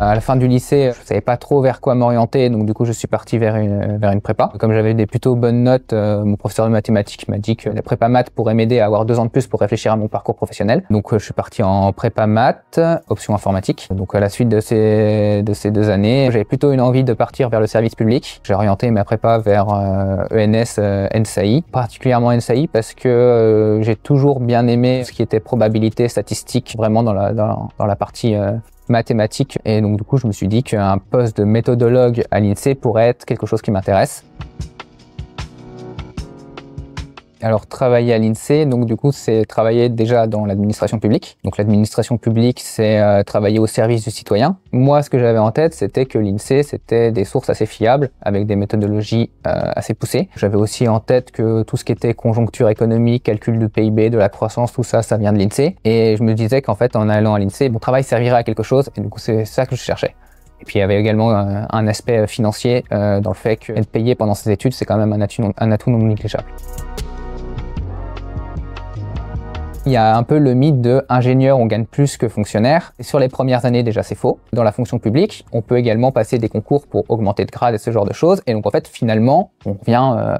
À la fin du lycée, je savais pas trop vers quoi m'orienter, donc du coup je suis parti vers une prépa. Comme j'avais des plutôt bonnes notes, mon professeur de mathématiques m'a dit que la prépa maths pourrait m'aider à avoir 2 ans de plus pour réfléchir à mon parcours professionnel. Donc je suis parti en prépa maths, option informatique. Donc à la suite de ces 2 années, j'avais plutôt une envie de partir vers le service public. J'ai orienté ma prépa vers ENS, NSAI, particulièrement NSAI parce que j'ai toujours bien aimé ce qui était probabilité, statistique, vraiment dans la partie mathématiques, et donc du coup je me suis dit qu'un poste de méthodologue à l'INSEE pourrait être quelque chose qui m'intéresse. Alors travailler à l'INSEE, donc du coup c'est travailler déjà dans l'administration publique. Donc l'administration publique c'est travailler au service du citoyen. Moi ce que j'avais en tête c'était que l'INSEE c'était des sources assez fiables avec des méthodologies assez poussées. J'avais aussi en tête que tout ce qui était conjoncture économique, calcul du PIB, de la croissance, tout ça, ça vient de l'INSEE. Et je me disais qu'en fait en allant à l'INSEE, mon travail servirait à quelque chose et du coup c'est ça que je cherchais. Et puis il y avait également un aspect financier dans le fait qu'être payé pendant ses études c'est quand même un atout non négligeable. Il y a un peu le mythe de ingénieur, on gagne plus que fonctionnaire. Et sur les premières années, déjà, c'est faux. Dans la fonction publique, on peut également passer des concours pour augmenter de grade et ce genre de choses. Et donc, en fait, finalement, on revient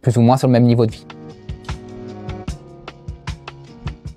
plus ou moins sur le même niveau de vie.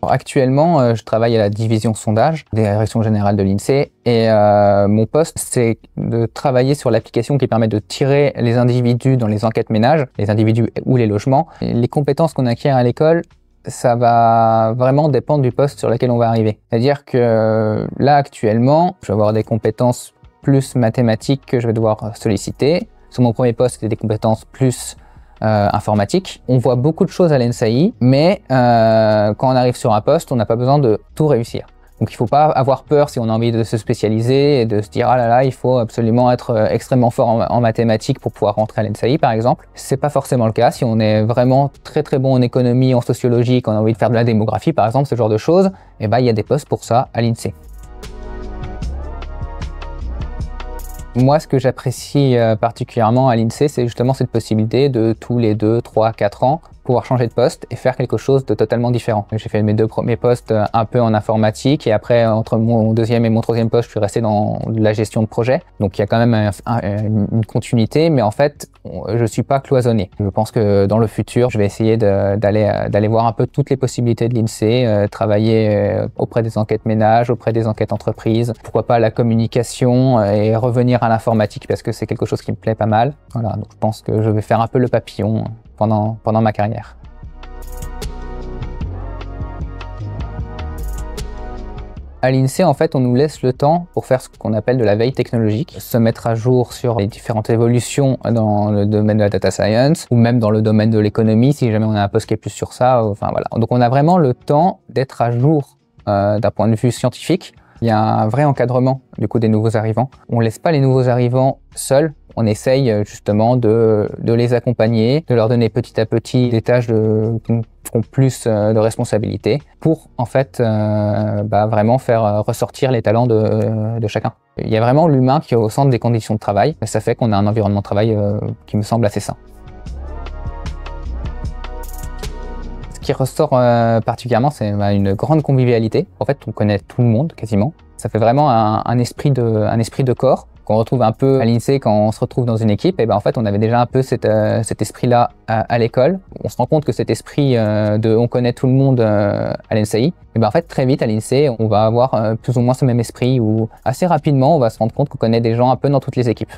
Alors, actuellement, je travaille à la division sondage des directions générales de l'INSEE. Et mon poste, c'est de travailler sur l'application qui permet de tirer les individus dans les enquêtes ménages, les individus ou les logements. Et les compétences qu'on acquiert à l'école, ça va vraiment dépendre du poste sur lequel on va arriver. C'est-à-dire que là, actuellement, je vais avoir des compétences plus mathématiques que je vais devoir solliciter. Sur mon premier poste, c'était des compétences plus informatiques. On voit beaucoup de choses à l'NSAI, mais quand on arrive sur un poste, on n'a pas besoin de tout réussir. Donc il ne faut pas avoir peur si on a envie de se spécialiser et de se dire « Ah là là, il faut absolument être extrêmement fort en mathématiques pour pouvoir rentrer à l'NSAI » par exemple. C'est pas forcément le cas. Si on est vraiment très très bon en économie, en sociologie, qu'on a envie de faire de la démographie par exemple, ce genre de choses, eh ben, il y a des postes pour ça à l'INSEE. Moi, ce que j'apprécie particulièrement à l'INSEE, c'est justement cette possibilité de tous les 2, 3, 4 ans pouvoir changer de poste et faire quelque chose de totalement différent. J'ai fait mes 2 premiers postes un peu en informatique et après, entre mon 2e et mon 3e poste, je suis resté dans la gestion de projet. Donc, il y a quand même une continuité, mais en fait, je suis pas cloisonné. Je pense que dans le futur, je vais essayer d'aller voir un peu toutes les possibilités de l'INSEE, travailler auprès des enquêtes ménages, auprès des enquêtes entreprises, pourquoi pas la communication et revenir à l'informatique parce que c'est quelque chose qui me plaît pas mal. Voilà, donc je pense que je vais faire un peu le papillon pendant ma carrière. À l'INSEE, en fait, on nous laisse le temps pour faire ce qu'on appelle de la veille technologique, se mettre à jour sur les différentes évolutions dans le domaine de la data science ou même dans le domaine de l'économie, si jamais on a un poste qui est plus sur ça. Enfin voilà. Donc on a vraiment le temps d'être à jour d'un point de vue scientifique. Il y a un vrai encadrement du coup des nouveaux arrivants. On ne laisse pas les nouveaux arrivants seuls. On essaye justement de les accompagner, de leur donner petit à petit des tâches qui font plus de responsabilités pour en fait vraiment faire ressortir les talents de chacun. Il y a vraiment l'humain qui est au centre des conditions de travail. Ça fait qu'on a un environnement de travail qui me semble assez sain. Ce qui ressort particulièrement, c'est une grande convivialité. En fait, on connaît tout le monde quasiment. Ça fait vraiment un esprit de corps qu'on retrouve un peu à l'INSEE quand on se retrouve dans une équipe. Et ben en fait, on avait déjà un peu cet esprit-là à l'école. On se rend compte que cet esprit on connaît tout le monde à l'NSAI. Et ben en fait, très vite à l'INSEE, on va avoir plus ou moins ce même esprit où assez rapidement, on va se rendre compte qu'on connaît des gens un peu dans toutes les équipes.